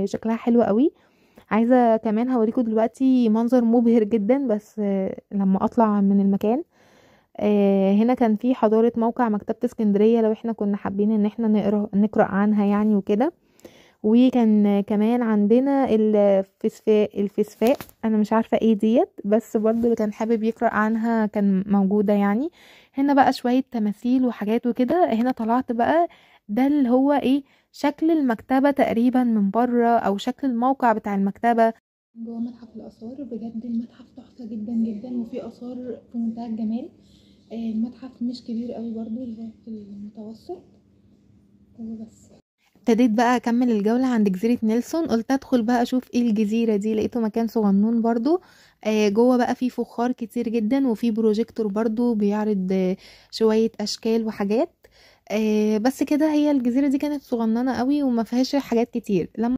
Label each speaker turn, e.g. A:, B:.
A: وشكلها حلو قوي. عايزه كمان هوريكم دلوقتي منظر مبهر جدا، بس لما اطلع من المكان. هنا كان في حضارة موقع مكتبة اسكندرية، لو احنا كنا حابين ان احنا نقرأ عنها يعني وكده. وكان كمان عندنا الفسفاء، انا مش عارفة ايه ديت، بس برضه اللي كان حابب يقرأ عنها كان موجودة يعني. هنا بقى شوية تماثيل وحاجات وكده. هنا طلعت بقى ده اللي هو ايه، شكل المكتبة تقريبا من بره، او شكل الموقع بتاع المكتبة
B: جوه متحف الآثار. بجد المتحف تحفة جدا جدا، وفيه آثار في منتهى الجمال. المتحف مش كبير قوي برضو، اللي هو في المتوسط وبس.
A: ابتديت بقى اكمل الجولة عند جزيرة نيلسون، قلت ادخل بقى اشوف ايه الجزيرة دي. لقيته مكان صغنون برضو. جوه بقى فيه فخار كتير جدا، وفيه بروجيكتور برضو بيعرض شوية اشكال وحاجات. بس كده، هي الجزيرة دي كانت صغننة قوي وما فيهاش حاجات كتير. لما